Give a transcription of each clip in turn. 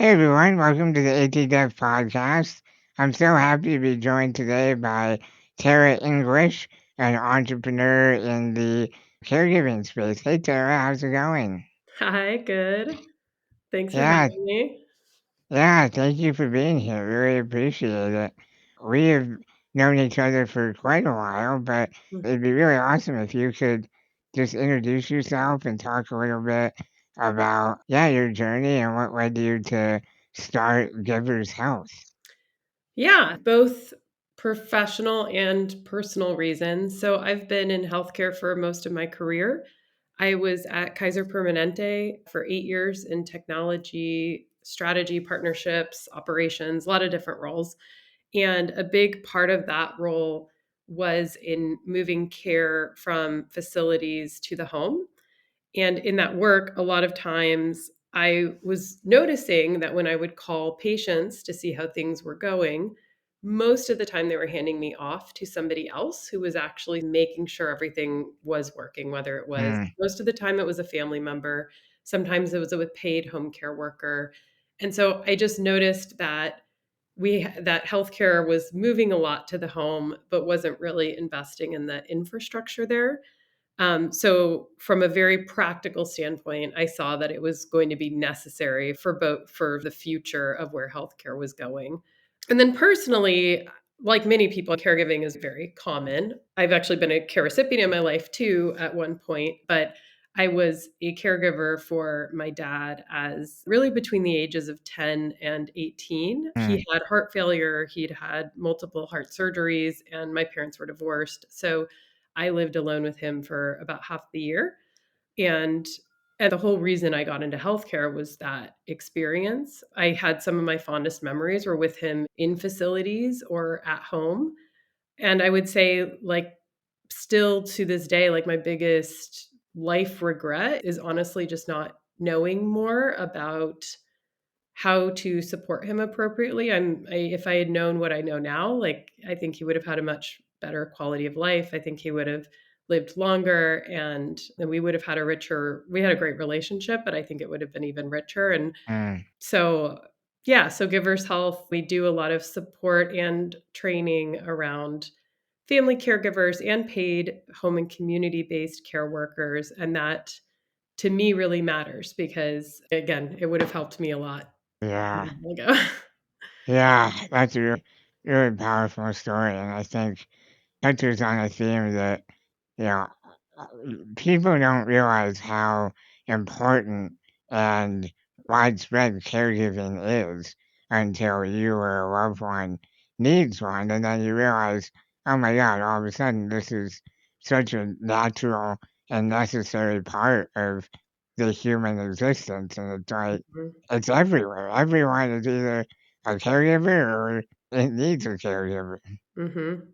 Hey everyone, welcome to the ATDev Podcast. I'm so happy to be joined today by Tara English, an entrepreneur in the caregiving space. Hey Tara, how's it going? Hi, good. Thanks for Yeah, having me. yeah, thank you for being here. Really appreciate it. We have known each other for quite a while, but Mm. it'd be really awesome if you could just introduce yourself and talk a little bit about, your journey and what led you to start Givers Health. Yeah, both professional and personal reasons. So I've been in healthcare for most of my career. I was at Kaiser Permanente for 8 years in technology, strategy, partnerships, operations, a lot of different roles. And a big part of that role was in moving care from facilities to the home. And in that work, a lot of times I was noticing that when I would call patients to see how things were going, most of the time they were handing me off to somebody else who was actually making sure everything was working, whether it was Mm. most of the time it was a family member, sometimes it was a paid home care worker. And so I just noticed that that healthcare was moving a lot to the home, but wasn't really investing in the infrastructure there. So from a very practical standpoint, I saw that it was going to be necessary for both for the future of where healthcare was going. And then personally, like many people, caregiving is very common. I've actually been a care recipient in my life too at one point, but I was a caregiver for my dad as really between the ages of 10 and 18. Mm. He had heart failure, he'd had multiple heart surgeries, and my parents were divorced. So I lived alone with him for about half the year. And the whole reason I got into healthcare was that experience. I had some of my fondest memories were with him in facilities or at home. And I would say, like, still to this day, like, my biggest life regret is honestly just not knowing more about how to support him appropriately. If I had known what I know now, like, I think he would have had a much better quality of life. I think he would have lived longer, and we would have had we had a great relationship, but I think it would have been even richer. And Mm. so, yeah, so Givers Health, we do a lot of support and training around family caregivers and paid home and community based care workers. And that to me really matters because, again, it would have helped me a lot Yeah, ago. yeah, that's a really powerful story, and I think touches on a theme that you know uh, people don't realize how important and widespread caregiving is until you or a loved one needs one, and then you realize, oh my God, all of a sudden this is such a natural and necessary part of the human existence, and it's like Mhm, it's everywhere. Everyone is either a caregiver or it needs a caregiver. mhm.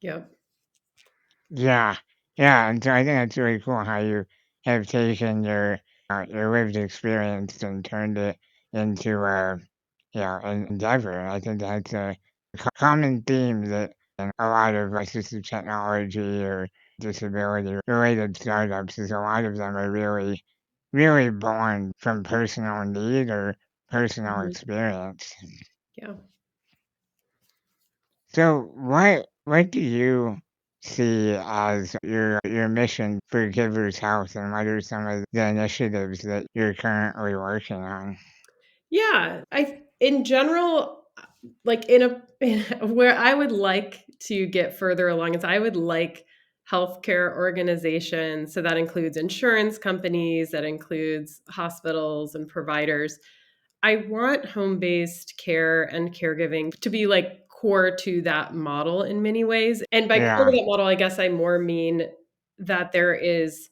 Yep. Yeah, yeah, and so I think that's really cool how you have taken your lived experience and turned it into an endeavor. I think that's a common theme that in a lot of assistive technology or disability related startups is a lot of them are really born from personal need or personal Mhm. experience. Yeah. So what do you see as your mission for Givers Health, and what are some of the initiatives that you're currently working on? Yeah, in general, like, where I would like to get further along is I would like healthcare organizations, so that includes insurance companies, that includes hospitals and providers. I want home-based care and caregiving to be, like, core to that model in many ways, and by core to Yeah, that model, I guess I more mean that there is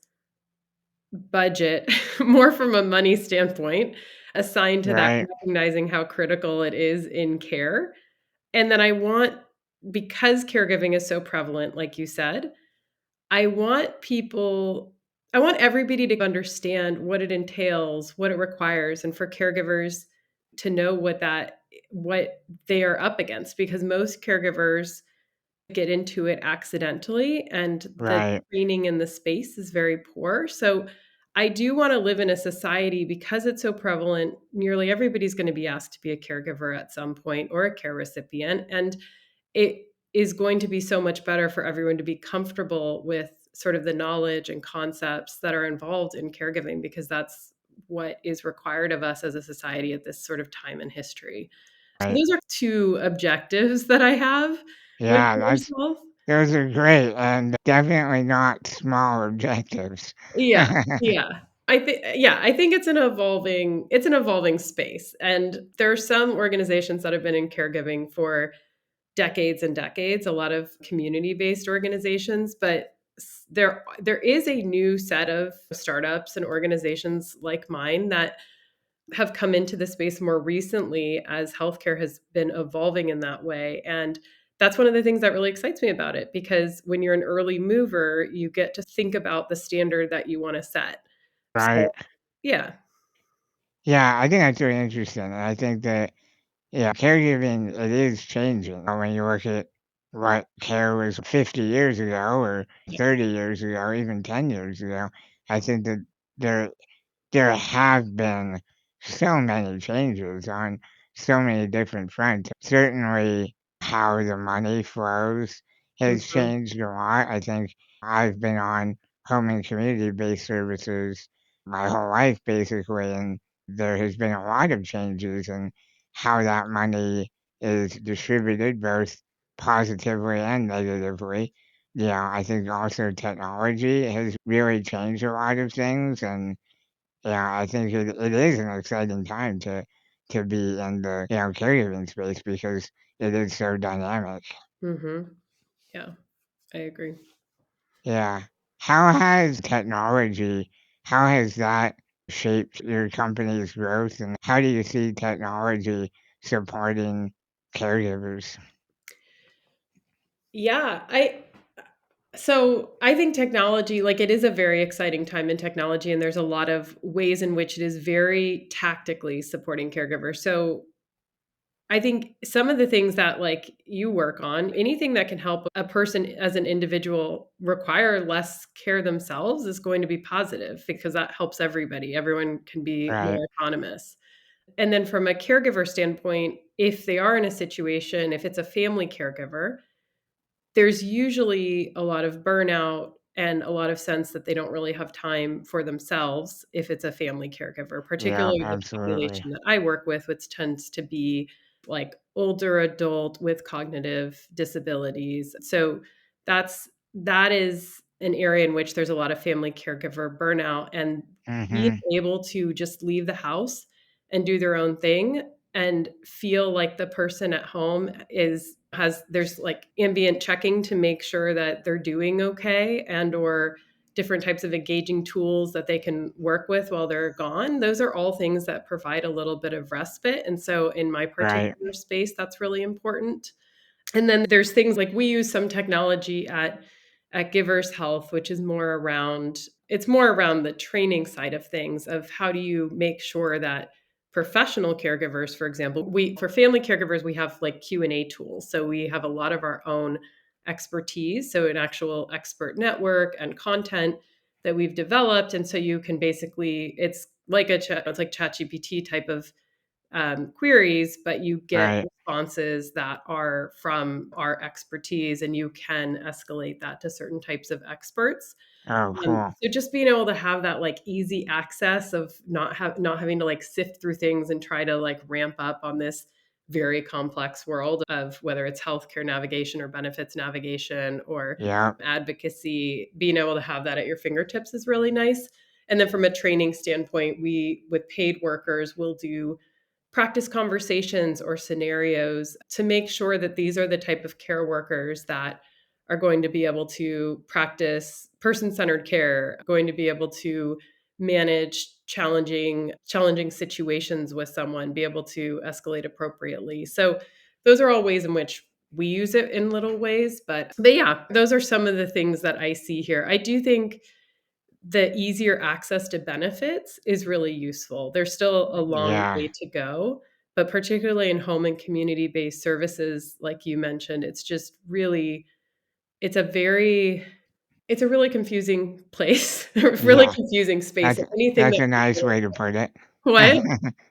budget, more from a money standpoint, assigned to that, right, recognizing how critical it is in care, and then because caregiving is so prevalent, like you said, I want I want everybody to understand what it entails, what it requires, and for caregivers to know what they are up against, because most caregivers get into it accidentally, and the right. training in the space is very poor. So I do want to live in a society because it's so prevalent. Nearly everybody's going to be asked to be a caregiver at some point or a care recipient. And it is going to be so much better for everyone to be comfortable with sort of the knowledge and concepts that are involved in caregiving, because that's what is required of us as a society at this sort of time in history. So Right. those are two objectives that I have when it Yeah, comes that's to health. those are great and definitely not small objectives. Yeah, yeah. I think it's an evolving space. And there are some organizations that have been in caregiving for decades and decades, a lot of community-based organizations, but there is a new set of startups and organizations like mine that have come into the space more recently as healthcare has been evolving in that way. And that's one of the things that really excites me about it, because when you're an early mover, you get to think about the standard that you want to set. So, Right. yeah. Yeah, I think that's really interesting, and I think that, yeah, caregiving, it is changing. When you look at what care was 50 years ago or Yeah. 30 years ago or even 10 years ago, I think that there there have been so many changes on so many different fronts. Certainly, how the money flows has Mhm. changed a lot. I think I've been on home and community-based services my whole life, basically, and there has been a lot of changes in how that money is distributed, both positively and negatively. Yeah, I think also technology has really changed a lot of things, and yeah, I think it is an exciting time to be in the, caregiving space because it is so dynamic. Mhm. Yeah, I agree. Yeah. How has technology how has that shaped your company's growth, and how do you see technology supporting caregivers? Yeah, I think technology, like, it is a very exciting time in technology, and there's a lot of ways in which it is very tactically supporting caregivers. So I think some of the things that, like, you work on, anything that can help a person as an individual require less care themselves is going to be positive, because that helps everybody. Everyone can be Right, more autonomous. And then from a caregiver standpoint, if they are in a situation, if it's a family caregiver, there's usually a lot of burnout and a lot of sense that they don't really have time for themselves if it's a family caregiver, yeah, particularly the absolutely. population that I work with, which tends to be like older adult with cognitive disabilities. So that is an area in which there's a lot of family caregiver burnout, and being Mhm. able to just leave the house and do their own thing and feel like the person at home is has there's like ambient checking to make sure that they're doing okay, and or different types of engaging tools that they can work with while they're gone. Those are all things that provide a little bit of respite. And so in my Right, particular space, that's really important. And then there's things like we use some technology at Givers Health, which is more around it's more around the training side of things, of how do you make sure that professional caregivers, for example, we for family caregivers, we have like Q&A tools. So we have a lot of our own expertise, so an actual expert network and content that we've developed. And so you can basically it's like ChatGPT type of queries, but you get right. responses that are from our expertise, and you can escalate that to certain types of experts. Oh, cool. So just being able to have that like easy access of not having to like sift through things and try to like ramp up on this very complex world of whether it's healthcare navigation or benefits navigation or Yep, advocacy, being able to have that at your fingertips is really nice. And then from a training standpoint, we with paid workers will do practice conversations or scenarios to make sure that these are the type of care workers that are going to be able to practice person-centered care, going to be able to manage challenging situations with someone, be able to escalate appropriately. So those are all ways in which we use it in little ways, but yeah, those are some of the things that I see here. I do think the easier access to benefits is really useful. There's still a long yeah, way to go, but particularly in home and community-based services, like you mentioned, it's just really it's a very It's a really confusing place, a really Yeah, confusing space. that's Anything that's that a nice people way to put it. what?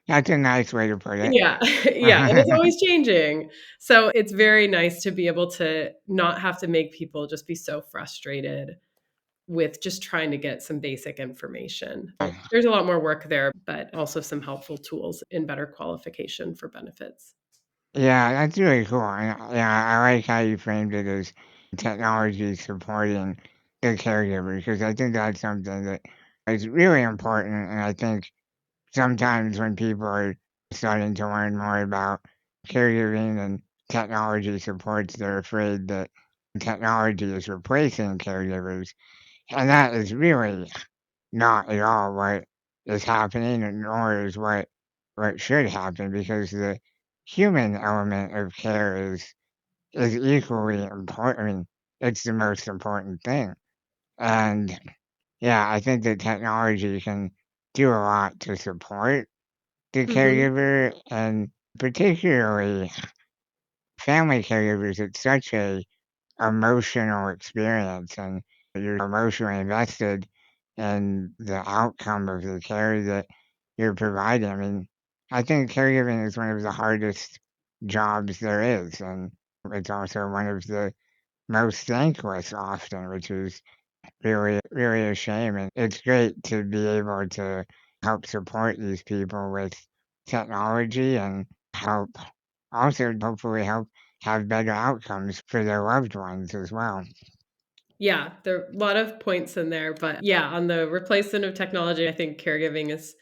That's a nice way to put it. Yeah, yeah, and it's always changing. So it's very nice to be able to not have to make people just be so frustrated with just trying to get some basic information. There's a lot more work there, but also some helpful tools in better qualification for benefits. Yeah, that's really cool, and, yeah, I like how you framed it as technology supporting the caregiver, because I think that's something that is really important, and I think sometimes when people are starting to learn more about caregiving and technology supports, they're afraid that technology is replacing caregivers, and that is really not at all what is happening, and nor is what should happen, because the human element of care is equally important. I mean, it's the most important thing. And yeah, I think that technology can do a lot to support the Mhm. caregiver, and particularly family caregivers. It's such a emotional experience, and you're emotionally invested in the outcome of the care that you're providing. I mean, I think caregiving is one of the hardest jobs there is, and it's also one of the most thankless often, which is really a shame. And it's great to be able to help support these people with technology and help also hopefully help have better outcomes for their loved ones as well. Yeah, there are a lot of points in there, but yeah, on the replacement of technology, I think caregiving is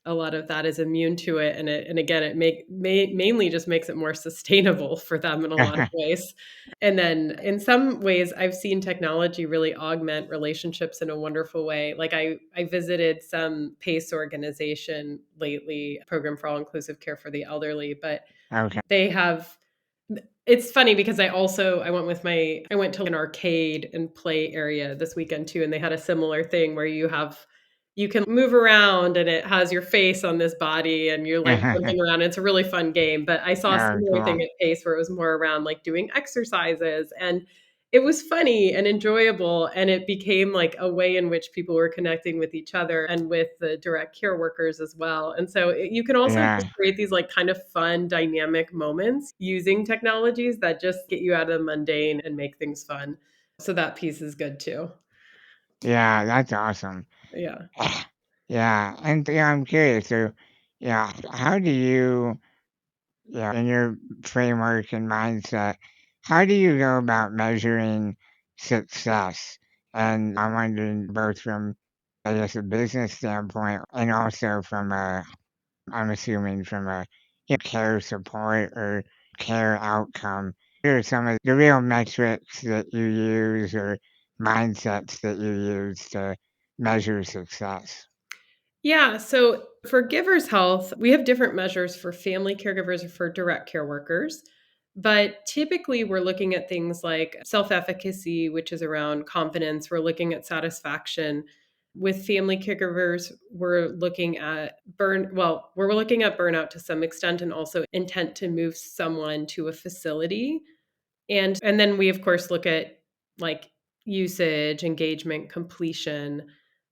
a lot of that is immune to it, and again, it mainly just makes it more sustainable for them in a lot of ways. And then in some ways, I've seen technology really augment relationships in a wonderful way. Like I visited some PACE organization lately, Program for All Inclusive Care for the Elderly, but Okay. they have it's funny because I went to an arcade and play area this weekend too, and they had a similar thing where you can move around and it has your face on this body and you're like jumping around. It's a really fun game. But I saw a Oh, similar thing cool. at Pace where it was more around like doing exercises, and it was funny and enjoyable, and it became like a way in which people were connecting with each other and with the direct care workers as well. And so you can also just Yeah. create these like kind of fun dynamic moments using technologies that just get you out of the mundane and make things fun. So that piece is good too. Yeah, that's awesome. Yeah. Yeah, and yeah, I'm curious. So, yeah, how do you, yeah, in your framework and mindset, how do you go about measuring success? And I'm wondering both from, I guess, a business standpoint and also from a, I'm assuming from a, care support or care outcome. What are some of the real metrics that you use or mindsets that you use to measure success? Yeah. So for givers health, we have different measures for family caregivers or for direct care workers. But typically, we're looking at things like self efficacy, which is around confidence. We're looking at satisfaction. With family caregivers, we're looking at we're looking at burnout to some extent and also intent to move someone to a facility. And then we of course look at like usage, engagement, completion.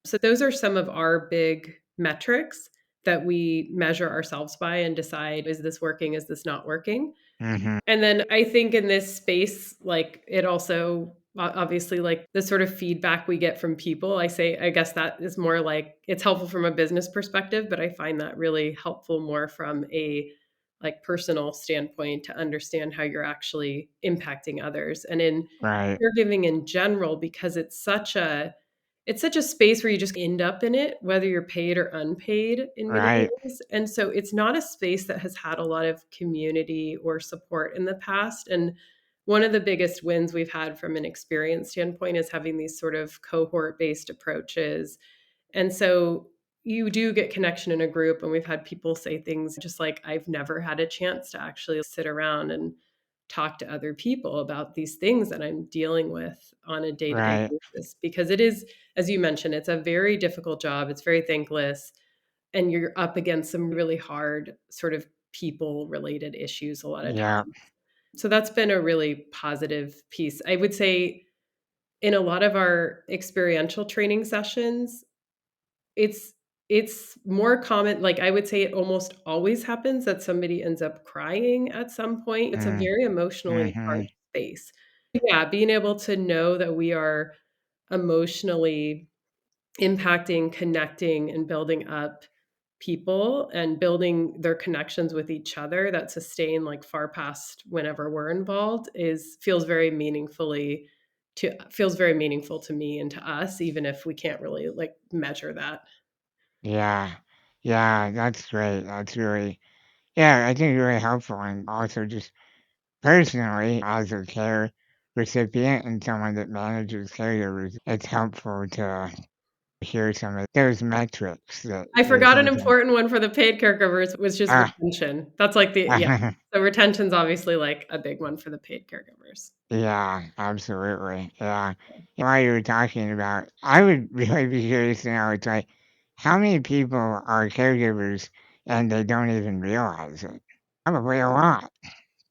So those are some of our big metrics that we measure ourselves by and decide, is this working, is this not working? Hmm. And then I think in this space, like it also obviously like the sort of feedback we get from people, I guess that is more like it's helpful from a business perspective, but I find that really helpful more from a like personal standpoint to understand how you're actually impacting others. And in Right, caregiving in general, because it's such a space where you just end up in it, whether you're paid or unpaid in many right, ways. And so it's not a space that has had a lot of community or support in the past. And one of the biggest wins we've had from an experience standpoint is having these sort of cohort based approaches. And so you do get connection in a group. And we've had people say things just like, I've never had a chance to actually sit around and talk to other people about these things that I'm dealing with on a day to day right. basis. Because it is, as you mentioned, it's a very difficult job. It's very thankless. And you're up against some really hard sort of people related issues a lot of Yeah, times. So that's been a really positive piece. I would say in a lot of our experiential training sessions, it's it's more common, like, I would say it almost always happens that somebody ends up crying at some point. It's a Mm, very emotionally mhm. charged space. Yeah, being able to know that we are emotionally impacting, connecting, and building up people and building their connections with each other that sustain, like, far past whenever we're involved is feels very meaningful to me and to us, even if we can't really, like, measure that. Yeah. Yeah, that's great. That's really yeah, I think really helpful and also just personally as a care recipient and someone that manages caregivers, it's helpful to hear some of those metrics that I you're forgot an thinking. important one for the paid caregivers was just Ah, retention. That's like the yeah. So retention's obviously, like, a big one for the paid caregivers. yeah, absolutely. Yeah. While you were talking about, I would really be curious to know, it's like, how many people are caregivers and they don't even realize it? Probably a lot.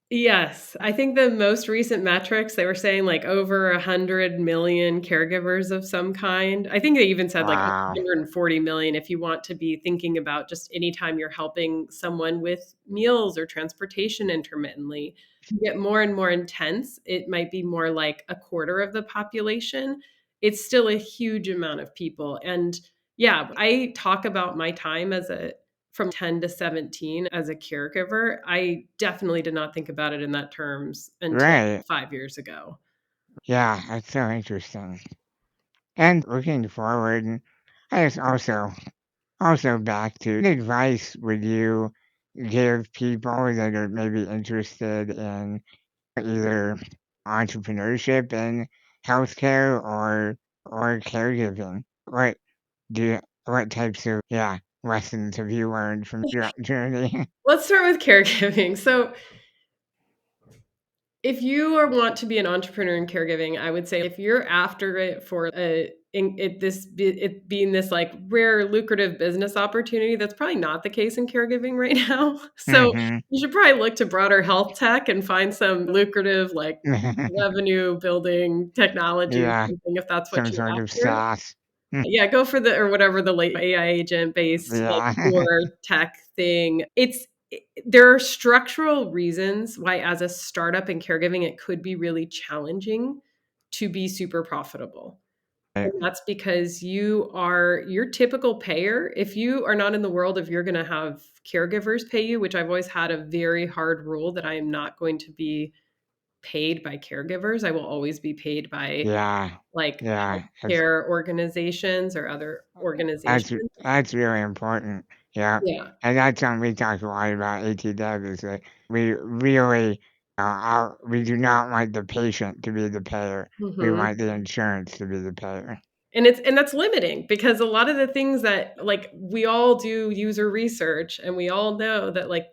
Yes, I think the most recent metrics, they were saying, like, over 100 million caregivers of some kind. I think they even said, like, over Wow. 140 million if you want to be thinking about just anytime you're helping someone with meals or transportation intermittently. To get more and more intense, it might be more like a quarter of the population. It's still a huge amount of people, and, yeah, I talk about my time as a from 10 to 17 as a caregiver. I definitely did not think about it in that terms until Right. 5 years ago. Yeah, that's so interesting. And looking forward, and I guess also back to what advice would you give people that are maybe interested in either entrepreneurship in healthcare or caregiving? What types of lessons have you learned from your journey? Let's start with caregiving. So, if you are want to be an entrepreneur in caregiving, I would say if you're after it for it being this, like, rare lucrative business opportunity, that's probably not the case in caregiving right now. So, Mhm. you should probably look to broader health tech and find some lucrative, like, revenue building technology or Yeah, something if that's what some you're sort of after. SaaS. Mm, Yeah, go for the or whatever the late AI agent-based, like, yeah. core tech thing. There are structural reasons why as a startup in caregiving, it could be really challenging to be super profitable. And Right. that's because you are your typical payer, if you are not in the world of you're gonna have caregivers pay you, which I've always had a very hard rule that I am not going to be paid by caregivers. I will always be paid by, Yeah. like, Yeah, healthcare organizations or other organizations. that's really important. Yeah, Yeah. and that's something we talk a lot about ATDev is that we really, we do not want the patient to be the payer. We Mhm. want the insurance to be the payer. And that's limiting because a lot of the things that, like, we all do user research and we all know that, like,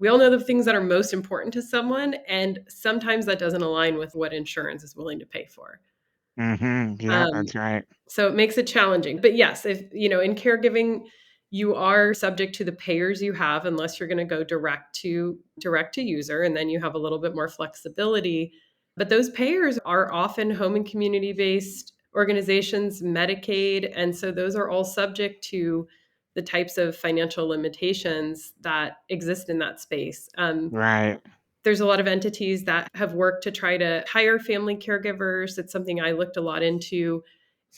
we all know the things that are most important to someone, and sometimes that doesn't align with what insurance is willing to pay for. Mhm. Yeah, Um, that's right. so it makes it challenging. But yes, if in caregiving, you are subject to the payers you have unless you're going to go direct to user, and then you have a little bit more flexibility. But those payers are often home and community based organizations, Medicaid, and so those are all subject to the types of financial limitations that exist in that space. Right. There's a lot of entities that have worked to try to hire family caregivers. It's something I looked a lot into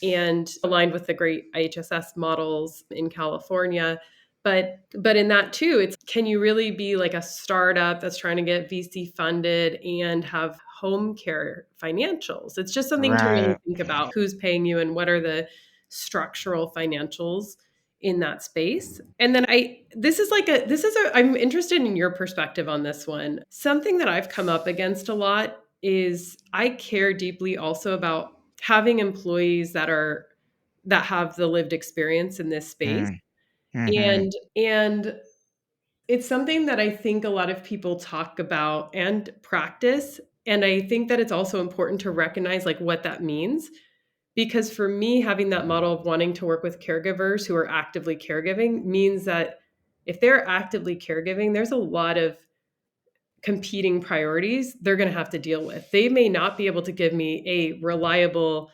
and aligned with the great IHSS models in California. But in that too, it's can you really be like a startup that's trying to get VC funded and have home care financials? It's just something to really Right. think about who's paying you and what are the structural financials in that space. And then I this is a I'm interested in your perspective on this one. Something that I've come up against a lot is I care deeply also about having employees that have the lived experience in this space. Mm. Mhm. And it's something that I think a lot of people talk about and practice, and I think that it's also important to recognize, like, what that means, because for me, having that model of wanting to work with caregivers who are actively caregiving means that if they're actively caregiving, there's a lot of competing priorities they're going to have to deal with. They may not be able to give me a reliable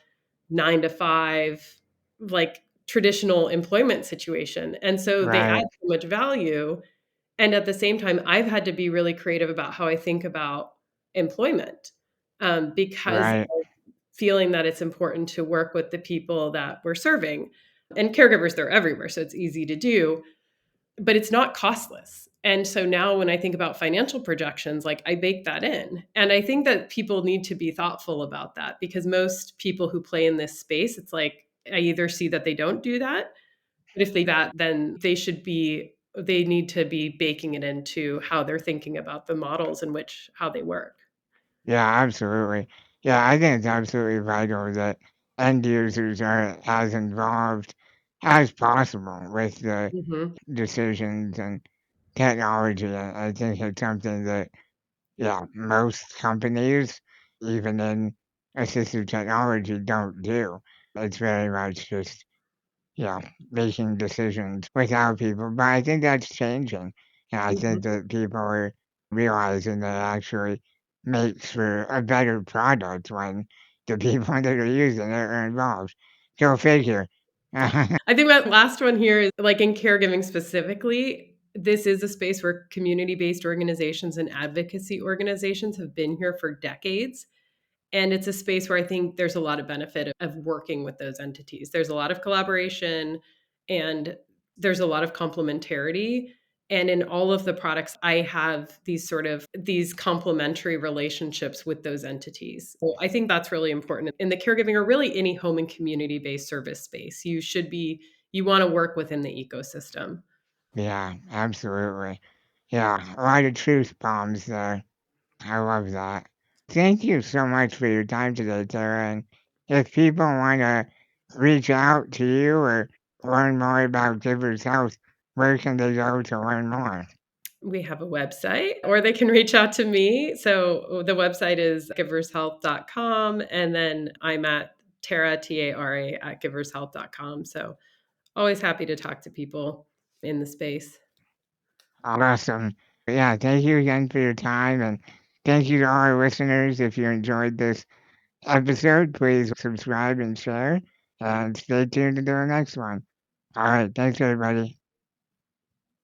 9 to 5, like traditional employment situation. And so they add Right. so much value. And at the same time, I've had to be really creative about how I think about employment, because Right. feeling that it's important to work with the people that we're serving. And caregivers, they're everywhere, so it's easy to do, but it's not costless. And so now when I think about financial projections, like I bake that in. And I think that people need to be thoughtful about that, because most people who play in this space, it's like I either see that they don't do that, but if they that, then they need to be baking it into how they're thinking about the models in which how they work. Yeah, absolutely. Yeah, I think it's absolutely vital that end users are as involved as possible with the Mhm. decisions and technology. And I think it's something that, yeah, most companies, even in assistive technology, don't do. It's very much just, yeah, making decisions without people. But I think that's changing. And I Mhm. think that people are realizing that it actually makes for a better product when the people that are using it are involved. Go figure. I think that last one here is like in caregiving specifically, this is a space where community-based organizations and advocacy organizations have been here for decades. And it's a space where I think there's a lot of benefit of working with those entities. There's a lot of collaboration and there's a lot of complementarity. And in all of the products, I have these complementary relationships with those entities. So I think that's really important in the caregiving or really any home and community based service space. You want to work within the ecosystem. Yeah, absolutely. Yeah, a lot of truth bombs there. I love that. Thank you so much for your time today, Tara. And if people want to reach out to you or learn more about Givers Health, where can they go to learn more? We have a website, or they can reach out to me. So the website is givershealth.com. And then I'm at Tara, Tara, at givershealth.com. So always happy to talk to people in the space. Awesome. Yeah, thank you again for your time. And thank you to all our listeners. If you enjoyed this episode, please subscribe and share. And stay tuned to the next one. All right. Thanks, everybody.